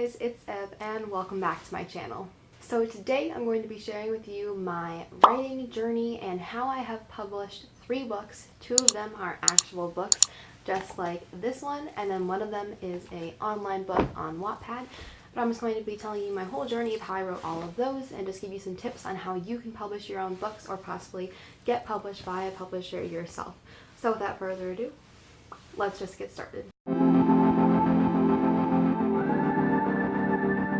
guys, it's Ev and welcome back to my channel. So today I'm going to be sharing with you my writing journey and how I have published 3 books. 2 of them are actual books, just like this one, and then one of them is an online book on Wattpad. But I'm just going to be telling you my whole journey of how I wrote all of those and just give you some tips on how you can publish your own books or possibly get published by a publisher yourself. So without further ado, let's just get started.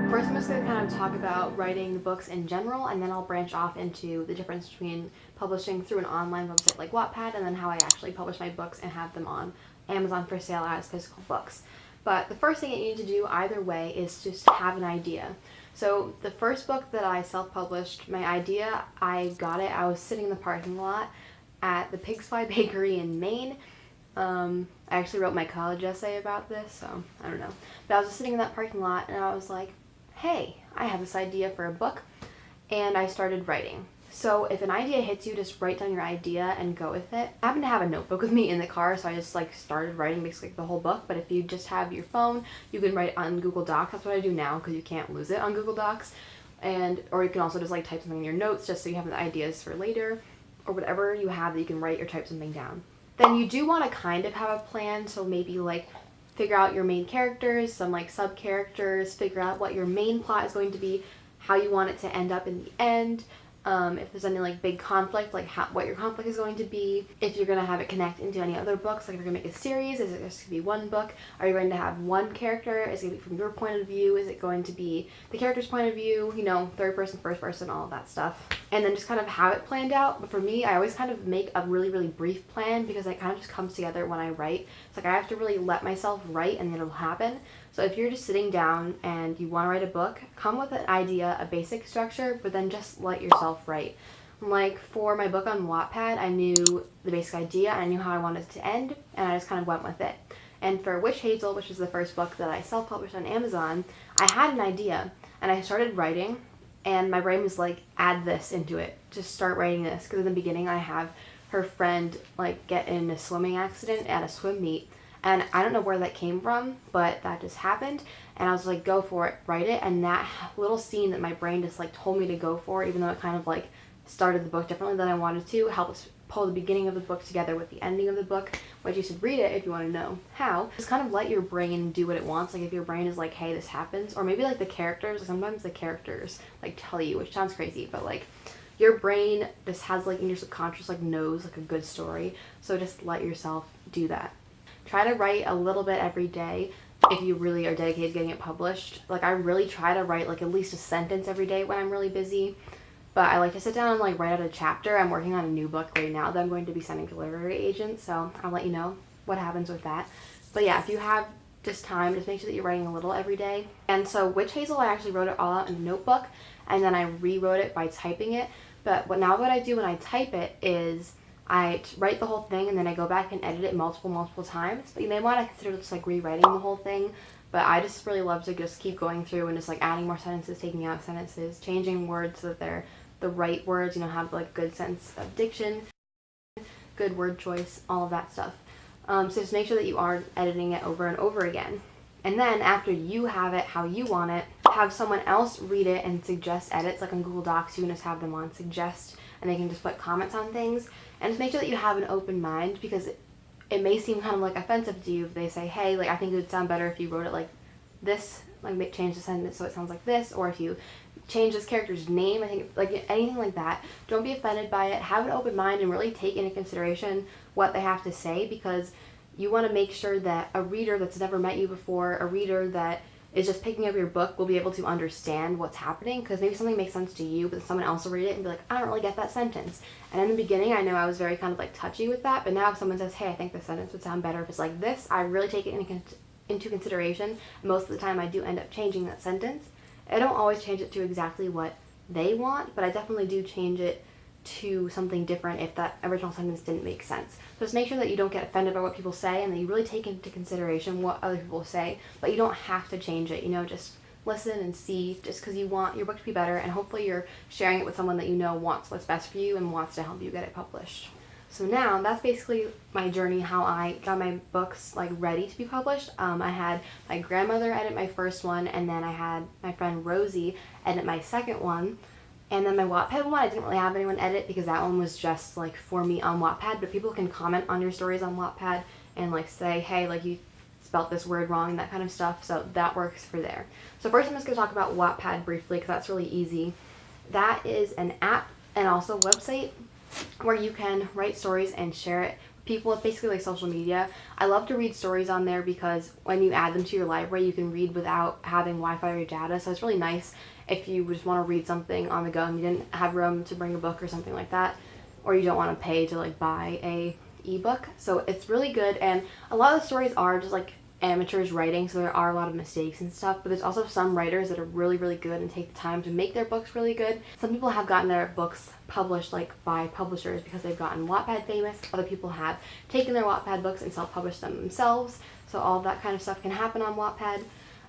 First, I'm just going to kind of talk about writing books in general, and then I'll branch off into the difference between publishing through an online website like Wattpad and then how I actually publish my books and have them on Amazon for sale as physical books. But the first thing you need to do either way is just have an idea. So the first book that I self-published, my idea, I was sitting in the parking lot at the Pig's Fly Bakery in Maine. I actually wrote my college essay about this, so I don't know. But I was just sitting in that parking lot and I was like, hey, I have this idea for a book, and I started writing. So if an idea hits you, just write down your idea and go with it. I happen to have a notebook with me in the car, so I just started writing basically the whole book. But if you just have your phone, you can write on Google Docs. That's what I do now because you can't lose it on Google Docs. Or you can also just type something in your notes just so you have the ideas for later, or whatever you have that you can write or type something down. Then you do want to kind of have a plan, so maybe figure out your main characters, some sub characters, figure out what your main plot is going to be, how you want it to end up in the end. If there's any big conflict, what your conflict is going to be, if you're going to have it connect into any other books, if you're going to make a series, is it just going to be one book? Are you going to have one character? Is it going to be from your point of view? Is it going to be the character's point of view, third person, first person, all of that stuff. And then just kind of have it planned out. But for me, I always kind of make a really, really brief plan because it kind of just comes together when I write. It's I have to really let myself write and then it'll happen. So if you're just sitting down and you want to write a book, come with an idea, a basic structure, but then just let yourself write. For my book on Wattpad, I knew the basic idea, I knew how I wanted it to end, and I just kind of went with it. And for Witch Hazel, which is the first book that I self-published on Amazon, I had an idea, and I started writing, and my brain was add this into it. Just start writing this, because in the beginning I have her friend get in a swimming accident at a swim meet. And I don't know where that came from, but that just happened. And I was go for it, write it. And that little scene that my brain just told me to go for, even though it kind of started the book differently than I wanted to, helped pull the beginning of the book together with the ending of the book, which you should read it if you want to know how. Just kind of let your brain do what it wants. If your brain is hey, this happens, or maybe the characters, sometimes the characters tell you, which sounds crazy, but your brain just has in your subconscious knows a good story. So just let yourself do that. Try to write a little bit every day if you really are dedicated to getting it published. I really try to write at least a sentence every day when I'm really busy. But I like to sit down and write out a chapter. I'm working on a new book right now that I'm going to be sending to literary agents, so I'll let you know what happens with that. But yeah, if you have just time, just make sure that you're writing a little every day. And so Witch Hazel, I actually wrote it all out in a notebook, and then I rewrote it by typing it. But what I do when I type it is I write the whole thing and then I go back and edit it multiple times. But you may want to consider just rewriting the whole thing. But I just really love to just keep going through and just adding more sentences, taking out sentences, changing words so that they're the right words, have good sense of diction, good word choice, all of that stuff. So just make sure that you are editing it over and over again. And then after you have it how you want it, have someone else read it and suggest edits. On Google Docs, you can just have them on suggest, and they can just put comments on things. And just make sure that you have an open mind, because it may seem kind of offensive to you if they say, hey, I think it would sound better if you wrote it this, change the sentence so it sounds like this, or if you change this character's name, I think anything like that. Don't be offended by it. Have an open mind and really take into consideration what they have to say, because you want to make sure that a reader that's never met you before, a reader that is just picking up your book, will be able to understand what's happening, because maybe something makes sense to you, but someone else will read it and be I don't really get that sentence. And in the beginning, I know I was very kind of touchy with that, but now if someone says, hey, I think this sentence would sound better if it's this, I really take it into consideration. Most of the time, I do end up changing that sentence. I don't always change it to exactly what they want, but I definitely do change it to something different if that original sentence didn't make sense. So just make sure that you don't get offended by what people say, and that you really take into consideration what other people say, but you don't have to change it. Just listen and see, just because you want your book to be better, and hopefully you're sharing it with someone that wants what's best for you and wants to help you get it published. So now that's basically my journey, how I got my books like ready to be published. I had my grandmother edit my first one, and then I had my friend Rosie edit my second one. And then my Wattpad one, I didn't really have anyone edit because that one was just like for me on Wattpad, but people can comment on your stories on Wattpad and like say, hey, like you spelt this word wrong, that kind of stuff. So that works for there. So first I'm just going to talk about Wattpad briefly because that's really easy. That is an app and also a website where you can write stories and share it with people. It's basically like social media. I love to read stories on there because when you add them to your library, you can read without having Wi-Fi or data. So it's really nice if you just want to read something on the go and you didn't have room to bring a book or something like that, or you don't want to pay to like buy a ebook. So it's really good, and a lot of the stories are just like amateurs writing, so there are a lot of mistakes and stuff, but there's also some writers that are really, really good and take the time to make their books really good. Some people have gotten their books published like by publishers because they've gotten Wattpad famous. Other people have taken their Wattpad books and self-published them themselves, so all of that kind of stuff can happen on Wattpad.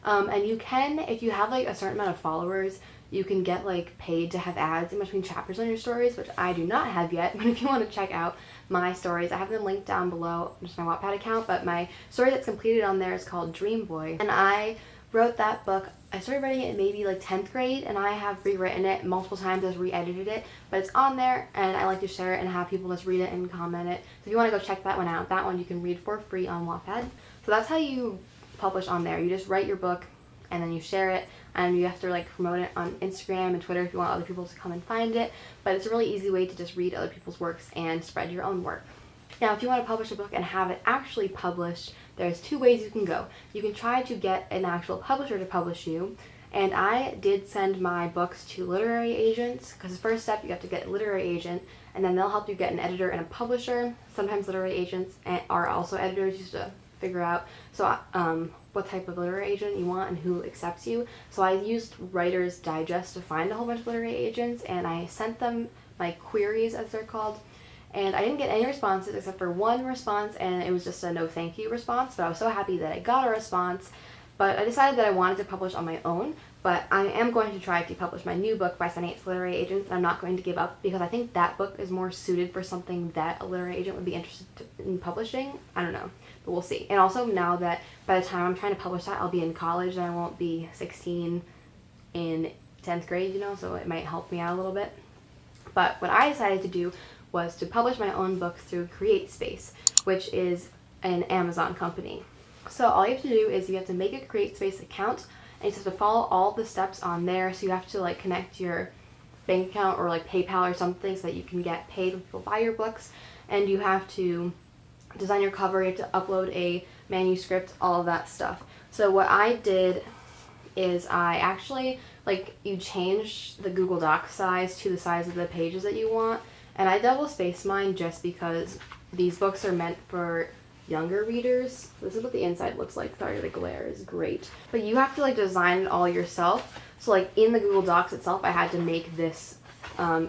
And you can, if you have like a certain amount of followers, you can get like paid to have ads in between chapters on your stories, which I do not have yet, but if you want to check out my stories, I have them linked down below, just my Wattpad account, but my story that's completed on there is called Dream Boy, and I wrote that book. I started writing it in maybe like 10th grade, and I have rewritten it multiple times, I've re-edited it, but it's on there, and I like to share it and have people just read it and comment it. So if you want to go check that one out, that one you can read for free on Wattpad. So that's how you publish on there. You just write your book, and then you share it, and you have to like promote it on Instagram and Twitter if you want other people to come and find it, but it's a really easy way to just read other people's works and spread your own work. Now, if you want to publish a book and have it actually published, there's two ways you can go. You can try to get an actual publisher to publish you, and I did send my books to literary agents, because the first step you have to get a literary agent, and then they'll help you get an editor and a publisher. Sometimes literary agents are also editors, just to figure out what type of literary agent you want and who accepts you. So I used Writer's Digest to find a whole bunch of literary agents, and I sent them my queries, as they're called, and I didn't get any responses except for one response, and it was just a no thank you response, but I was so happy that I got a response. But I decided that I wanted to publish on my own, but I am going to try to publish my new book by sending it to literary agents, and I'm not going to give up because I think that book is more suited for something that a literary agent would be interested in publishing. I don't know, but we'll see. And also now that by the time I'm trying to publish that, I'll be in college and I won't be 16 in 10th grade, you know, so it might help me out a little bit. But what I decided to do was to publish my own book through CreateSpace, which is an Amazon company. So all you have to do is you have to make a CreateSpace account, and you just have to follow all the steps on there. So you have to like connect your bank account or like PayPal or something so that you can get paid when people buy your books, and you have to design your cover, you have to upload a manuscript, all of that stuff. So what I did is I actually, like, you change the Google Docs size to the size of the pages that you want, and I double spaced mine just because these books are meant for younger readers. This is what the inside looks like. Sorry, the glare is great. But you have to like design it all yourself. So like in the Google Docs itself, I had to make this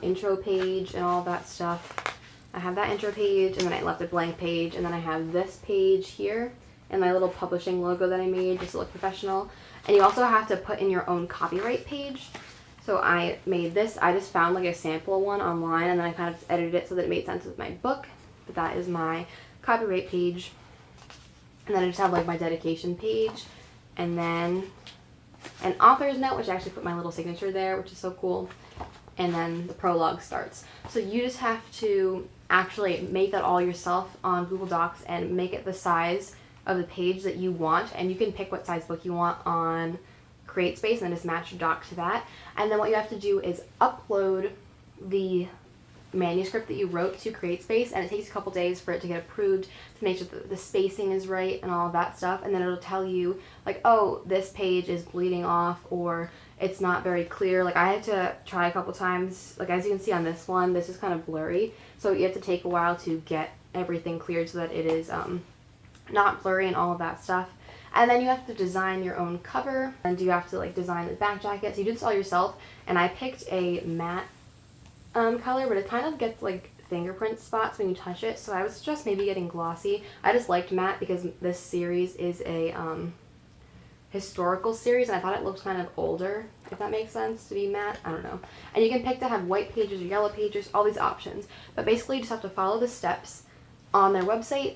intro page and all that stuff. I have that intro page, and then I left a blank page, and then I have this page here and my little publishing logo that I made just to look professional. And you also have to put in your own copyright page. So I made this. I just found like a sample one online, and then I kind of edited it so that it made sense with my book. But that is my copyright page. And then I just have like my dedication page, and then an author's note, which I actually put my little signature there, which is so cool. And then the prologue starts. So you just have to actually make that all yourself on Google Docs and make it the size of the page that you want, and you can pick what size book you want on CreateSpace and then just match your doc to that. And then what you have to do is upload the manuscript that you wrote to CreateSpace, and it takes a couple days for it to get approved to make sure that the spacing is right and all of that stuff, and then it'll tell you like, oh, this page is bleeding off, or it's not very clear. Like I had to try a couple times, like as you can see on this one, this is kind of blurry, so you have to take a while to get everything cleared so that it is not blurry and all of that stuff. And then you have to design your own cover, and you have to like design the back jacket. So you do this all yourself, and I picked a matte color, but it kind of gets like fingerprint spots when you touch it, so I was just maybe getting glossy. I just liked matte because this series is a historical series, and I thought it looked kind of older, if that makes sense, to be matte. I don't know. And you can pick to have white pages or yellow pages, all these options. But basically, you just have to follow the steps on their website,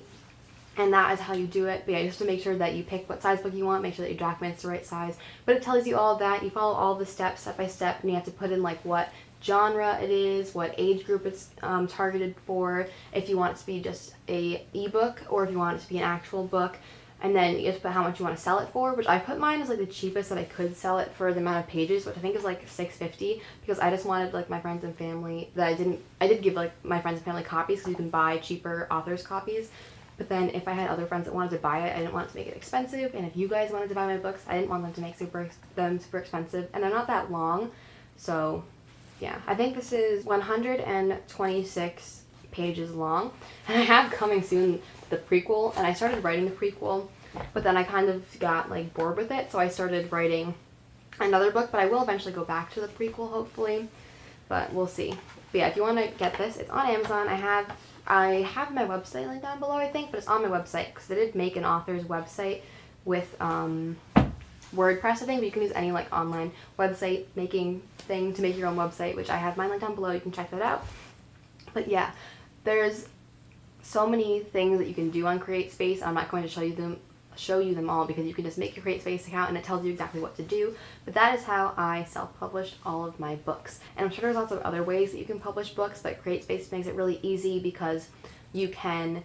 and that is how you do it. But yeah, just to make sure that you pick what size book you want, make sure that your document's the right size. But it tells you all of that. You follow all the steps step by step, and you have to put in like what genre it is, what age group it's targeted for, if you want it to be just a ebook or if you want it to be an actual book. And then you have to put how much you want to sell it for, which I put mine as like the cheapest that I could sell it for the amount of pages, which I think is like $6.50, because I just wanted like my friends and family that I did give like my friends and family copies, because you can buy cheaper authors copies. But then if I had other friends that wanted to buy it, I didn't want it to make it expensive. And if you guys wanted to buy my books, I didn't want them to make them super expensive. And they're not that long. So yeah, I think this is 126 pages long. And I have coming soon the prequel. And I started writing the prequel, but then I kind of got like bored with it. So I started writing another book, but I will eventually go back to the prequel, hopefully. But we'll see. But yeah, if you want to get this, it's on Amazon. I have my website linked down below, I think, but it's on my website because I did make an author's website with WordPress, I think, but you can use any like online website making thing to make your own website, which I have mine linked down below. You can check that out. But yeah, there's so many things that you can do on CreateSpace. I'm not going to show you them all because you can just make your CreateSpace account and it tells you exactly what to do. But that is how I self-published all of my books. And I'm sure there's lots of other ways that you can publish books, but CreateSpace makes it really easy because you can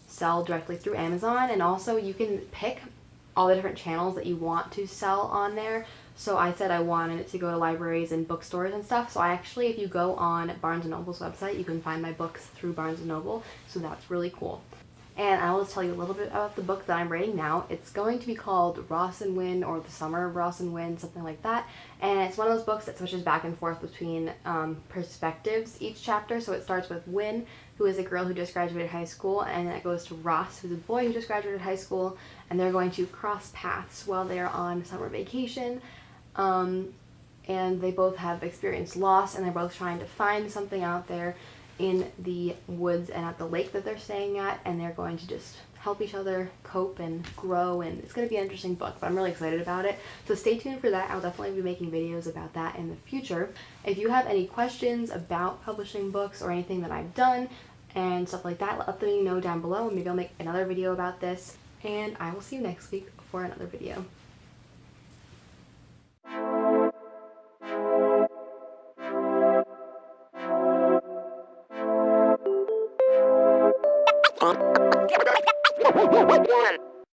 sell directly through Amazon, and also you can pick all the different channels that you want to sell on there. So I said I wanted it to go to libraries and bookstores and stuff. So I actually, if you go on Barnes & Noble's website, you can find my books through Barnes & Noble. So that's really cool. And I will just tell you a little bit about the book that I'm writing now. It's going to be called Ross and Wynn, or The Summer of Ross and Wynn, something like that. And it's one of those books that switches back and forth between perspectives each chapter. So it starts with Wynn, who is a girl who just graduated high school, and then it goes to Ross, who's a boy who just graduated high school, and they're going to cross paths while they're on summer vacation. And they both have experienced loss, and they're both trying to find something out there in the woods and at the lake that they're staying at, and they're going to just help each other cope and grow, and it's going to be an interesting book, but I'm really excited about it. So stay tuned for that. I'll definitely be making videos about that in the future. If you have any questions about publishing books or anything that I've done and stuff like that, let me know down below, and maybe I'll make another video about this, and I will see you next week for another video.